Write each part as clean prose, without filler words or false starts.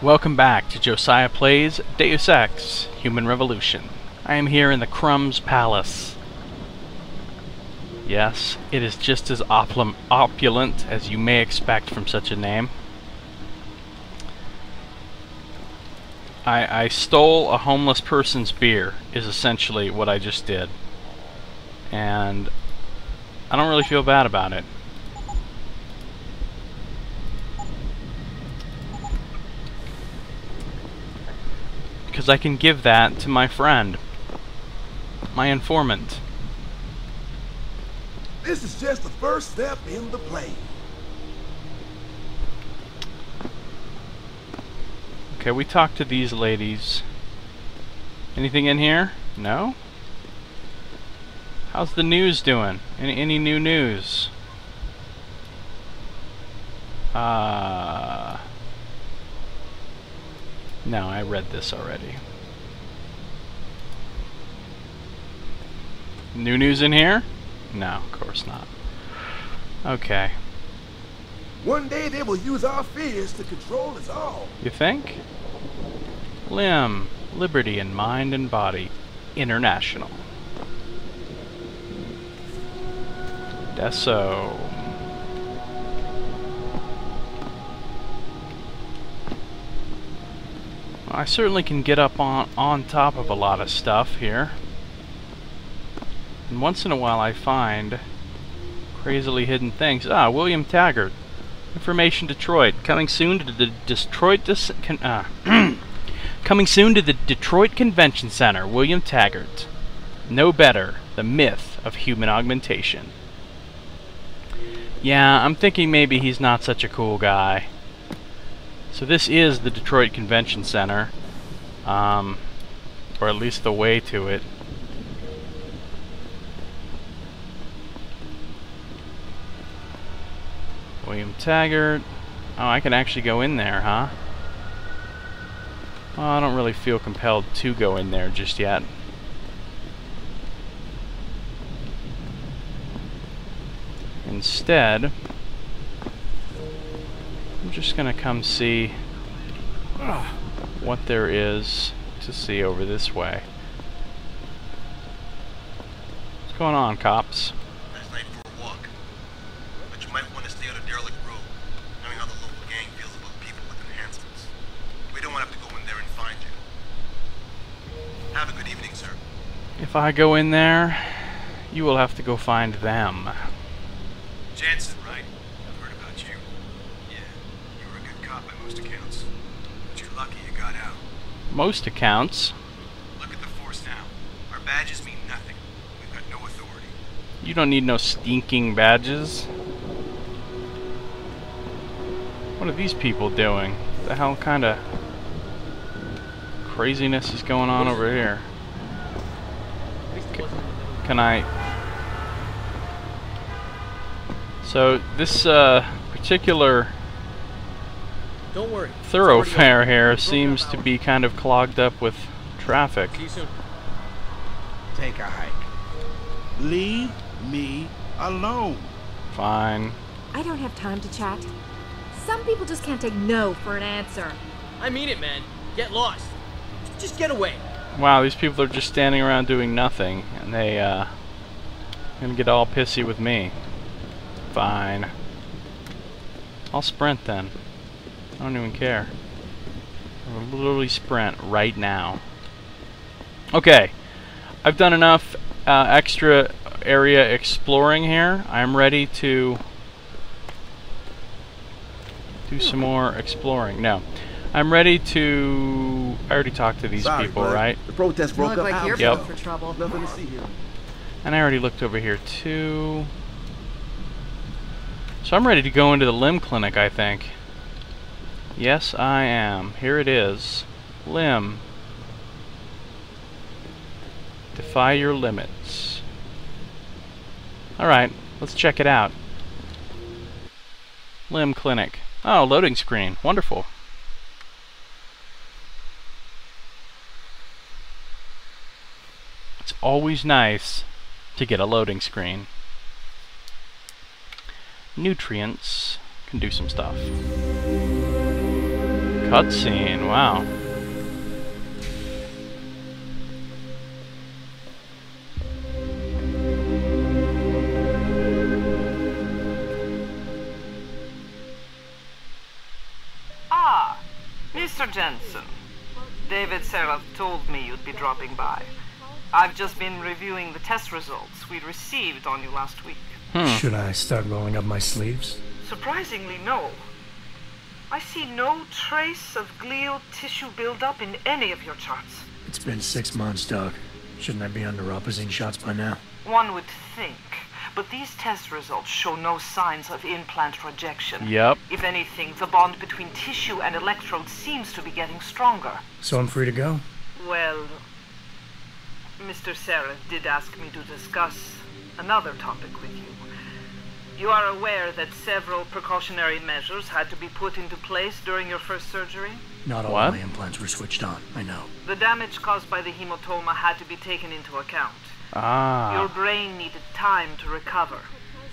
Welcome back to Josiah Plays Deus Ex Human Revolution. I am here in the Crumbs Palace. Yes, it is just as opulent as you may expect from such a name. I stole a homeless person's beer, is essentially what I just did. And I don't really feel bad about it. Because I can give that to my friend, my informant. This is just the first step in the plan. Okay, we talked to these ladies. Anything in here? No? How's the news doing? Any new news? No, I read this already. New news in here? No, of course not. Okay. One day they will use our fears to control us all. You think? L.I.M.B, Liberty in Mind and Body, International. Deso. I certainly can get up on top of a lot of stuff here. And once in a while I find crazily hidden things. Ah, William Taggart. Information Detroit. Coming soon to the coming soon to the Detroit Convention Center. William Taggart. No better. The myth of human augmentation. Yeah, I'm thinking maybe he's not such a cool guy. So this is the Detroit Convention Center, or at least the way to it. William Taggart. Oh, I can actually go in there, huh? Well, I don't really feel compelled to go in there just yet. Instead, I'm just gonna come see what there is to see over this way. What's going on, cops? Last night for a walk, but you might want to stay on a derelict road, knowing how the local gang feels about people with enhancements. We don't want to have to go in there and find you. Have a good evening, sir. If I go in there, you will have to go find them. Jansen, right? I've heard about you. Yeah, you were a good cop by most accounts. But you're lucky you got out. Most accounts. Look at the force now. Our badges mean nothing. We've got no authority. You don't need no stinking badges. What are these people doing? What the hell kind of craziness is going on over here? Can I... So this particular thoroughfare here seems to be kind of clogged up with traffic. See you soon. Take a hike. Leave me alone. Fine. I don't have time to chat. Some people just can't take no for an answer. I mean it, man. Get lost. Just get away. Wow, these people are just standing around doing nothing, and they gonna get all pissy with me. Fine. I'll sprint then. I don't even care. I'll literally sprint right now. Okay. I've done enough extra area exploring here. I'm ready to do some more exploring. No. I'm ready to... I already talked to these people, right? The protest broke up. Like you're Yep. for trouble. Nothing to see here. And I already looked over here too. So I'm ready to go into the L.I.M.B clinic, I think. Yes, I am. Here it is. L.I.M. Defy your limits. Alright, let's check it out. L.I.M clinic. Oh, loading screen. Wonderful. It's always nice to get a loading screen. Nutrients can do some stuff. Cutscene, wow. Ah, Mr. Jensen. David Seraph told me you'd be dropping by. I've just been reviewing the test results we received on you last week. Should I start rolling up my sleeves? Surprisingly, no. I see no trace of glial tissue buildup in any of your charts. It's been 6 months, Doc. Shouldn't I be under opposing shots by now? One would think, but these test results show no signs of implant rejection. Yep. If anything, the bond between tissue and electrodes seems to be getting stronger. So I'm free to go? Well, Mr. Seraph did ask me to discuss another topic with you. You are aware that several precautionary measures had to be put into place during your first surgery? Not all What? my implants were switched on, I know. The damage caused by the hematoma had to be taken into account. Your Ah. brain needed time to recover,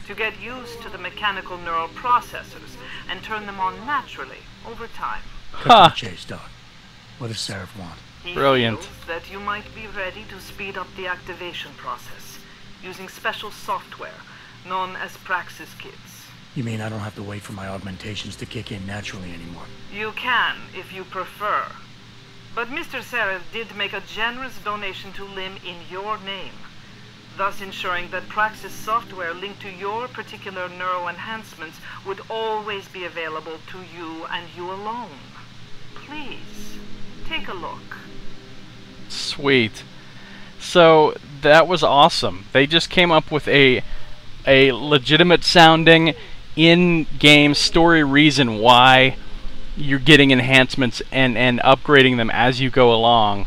to get used to the mechanical neural processors and turn them on naturally over time. Cut to the chase, Doc. What does Seraph want? He Brilliant. feels that you might be ready to speed up the activation process using special software known as Praxis Kits. You mean I don't have to wait for my augmentations to kick in naturally anymore? You can, if you prefer. But Mr. Seraph did make a generous donation to L.I.M. in your name, thus ensuring that Praxis software linked to your particular neuro enhancements would always be available to you and you alone. Please, take a look. Sweet. So that was awesome. They just came up with a legitimate sounding in-game story reason why you're getting enhancements and upgrading them as you go along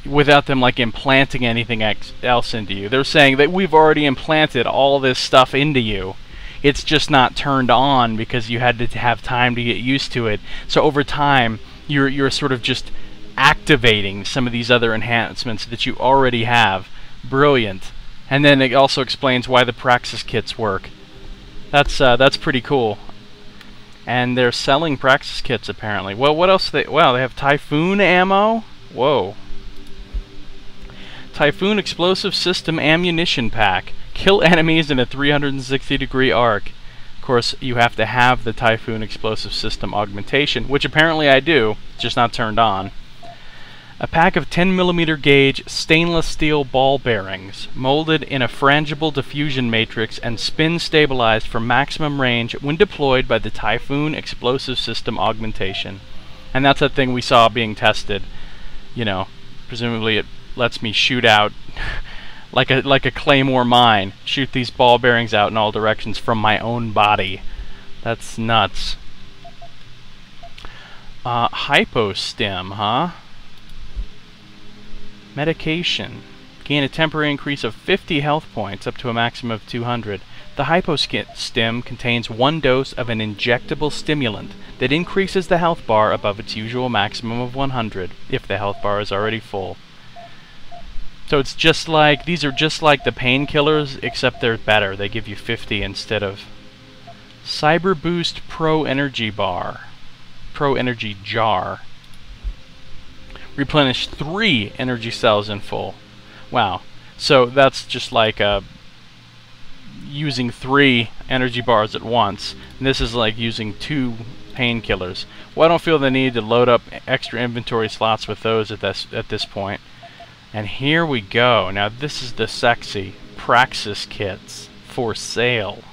without them like implanting anything else into you. They're saying that we've already implanted all this stuff into you. It's just not turned on because you had to have time to get used to it. So over time, you're sort of just activating some of these other enhancements that you already have. Brilliant. And then it also explains why the Praxis Kits work. That's pretty cool. And they're selling Praxis Kits apparently. Well, what else? Wow, they have Typhoon ammo. Whoa. Typhoon Explosive System Ammunition Pack. Kill enemies in a 360-degree arc. Of course, you have to have the Typhoon Explosive System augmentation, which apparently I do, just not turned on. A pack of 10mm gauge stainless steel ball bearings, molded in a frangible diffusion matrix and spin stabilized for maximum range when deployed by the Typhoon Explosive System augmentation. And that's that thing we saw being tested. You know, presumably it lets me shoot out like a claymore mine, shoot these ball bearings out in all directions from my own body. That's nuts. Hypostim, huh? Medication. Gain a temporary increase of 50 health points up to a maximum of 200. The Hypostim contains 1 dose of an injectable stimulant that increases the health bar above its usual maximum of 100 if the health bar is already full. So it's just like, these are just like the painkillers, except they're better. They give you 50 instead of. Cyber Boost Pro Energy Bar. Pro Energy Jar. Replenish 3 energy cells in full. Wow. So that's just like using 3 energy bars at once. And this is like using 2 painkillers. Well, I don't feel the need to load up extra inventory slots with those at this point. And here we go. Now this is the sexy Praxis Kits for sale.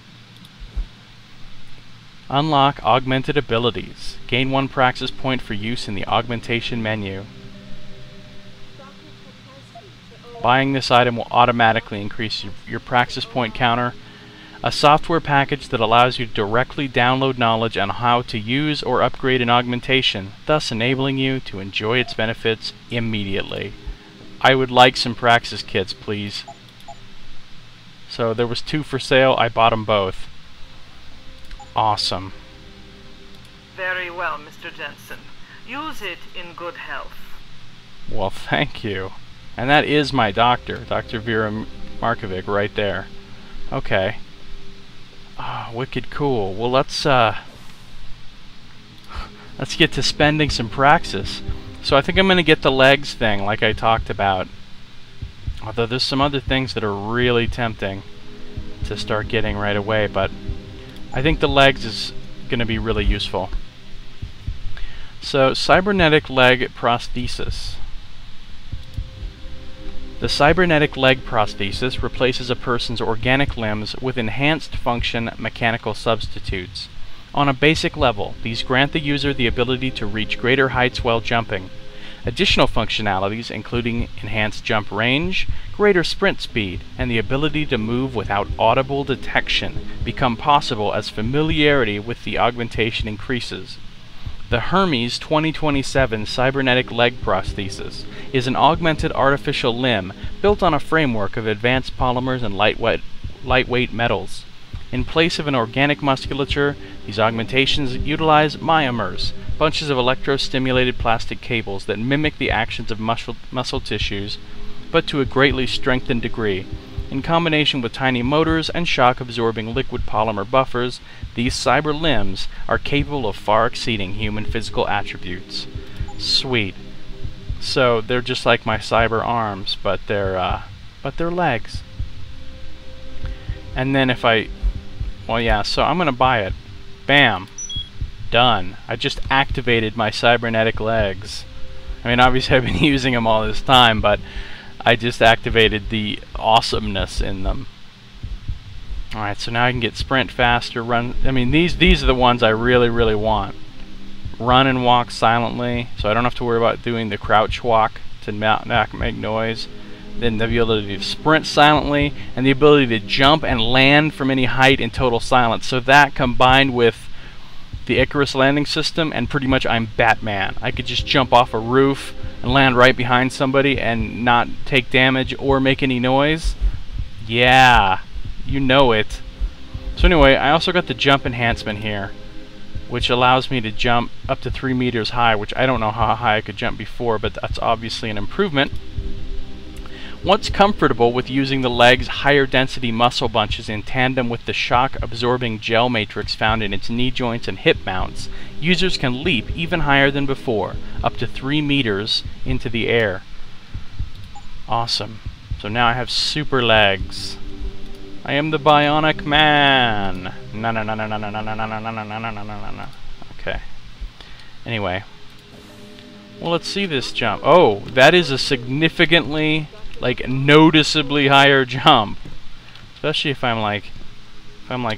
Unlock augmented abilities. Gain 1 Praxis point for use in the augmentation menu. Buying this item will automatically increase your Praxis point counter. A software package that allows you to directly download knowledge on how to use or upgrade an augmentation, thus enabling you to enjoy its benefits immediately. I would like some Praxis Kits, please. So there was 2 for sale. I bought them both. Awesome. Very well, Mr. Jensen. Use it in good health. Well, thank you. And that is my doctor, Doctor Vera Marcovic, right there. Okay. Ah, wicked cool. Well, let's Let's get to spending some Praxis. So I think I'm going to get the legs thing like I talked about. Although there's some other things that are really tempting to start getting right away, but I think the legs is going to be really useful. So, cybernetic leg prosthesis. The cybernetic leg prosthesis replaces a person's organic limbs with enhanced function mechanical substitutes. On a basic level, these grant the user the ability to reach greater heights while jumping. Additional functionalities, including enhanced jump range, greater sprint speed, and the ability to move without audible detection, become possible as familiarity with the augmentation increases. The Hermes 2027 cybernetic leg prosthesis is an augmented artificial limb built on a framework of advanced polymers and lightweight metals. In place of an organic musculature, these augmentations utilize myomers, bunches of electro-stimulated plastic cables that mimic the actions of muscle tissues, but to a greatly strengthened degree. In combination with tiny motors and shock-absorbing liquid polymer buffers, these cyber limbs are capable of far exceeding human physical attributes. Sweet. So they're just like my cyber arms, but they're legs. And then if well, yeah, so I'm gonna buy it. Bam. Done. I just activated my cybernetic legs. I mean, obviously I've been using them all this time, but I just activated the awesomeness in them. Alright, so now I can get sprint faster, run. I mean, these are the ones I really want. Run and walk silently, so I don't have to worry about doing the crouch walk to not make noise. Then the ability to sprint silently, and the ability to jump and land from any height in total silence. So that combined with the Icarus landing system, and pretty much I'm Batman. I could just jump off a roof and land right behind somebody and not take damage or make any noise. Yeah, you know it. So anyway, I also got the jump enhancement here, which allows me to jump up to 3 meters high, which I don't know how high I could jump before, but that's obviously an improvement. Once comfortable with using the leg's higher density muscle bunches in tandem with the shock-absorbing gel matrix found in its knee joints and hip mounts, users can leap even higher than before, up to 3 meters into the air. Awesome. So now I have super legs. I am the Bionic Man. No. Okay. Anyway. Well, let's see this jump. Oh, that is a significantly, like, noticeably higher jump. Especially if I'm like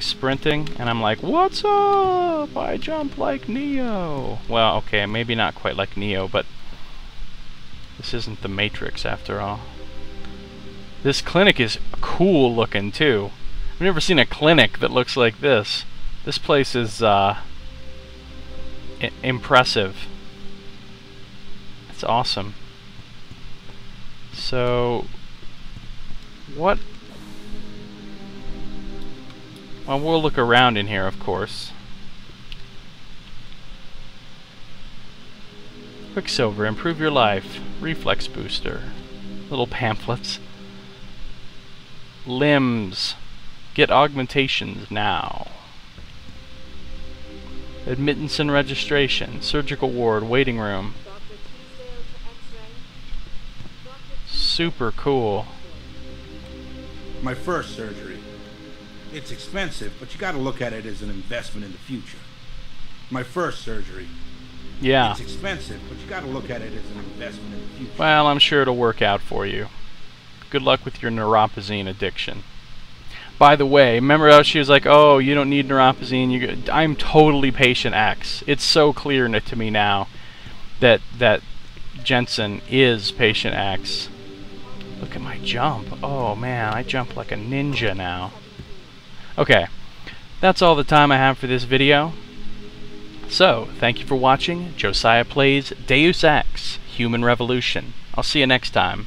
sprinting and I'm like, what's up? I jump like Neo. Well, okay, maybe not quite like Neo, but this isn't the Matrix after all. This clinic is cool looking too. I've never seen a clinic that looks like this. This place is impressive. It's awesome. So, what? Well, we'll look around in here, of course. Quicksilver, improve your life. Reflex booster. Little pamphlets. Limbs. Get augmentations now. Admittance and registration. Surgical ward, waiting room. Super cool. My first surgery. It's expensive, but you gotta look at it as an investment in the future. My first surgery. Yeah. It's expensive, but you gotta look at it as an investment in the future. Well, I'm sure it'll work out for you. Good luck with your neuropazine addiction. By the way, remember how she was like, oh, you don't need neuropazine. I'm totally patient X. It's so clear to me now that Jensen is patient X. Look at my jump. Oh man, I jump like a ninja now. Okay, that's all the time I have for this video. So, thank you for watching Josiah Plays Deus Ex: Human Revolution. I'll see you next time.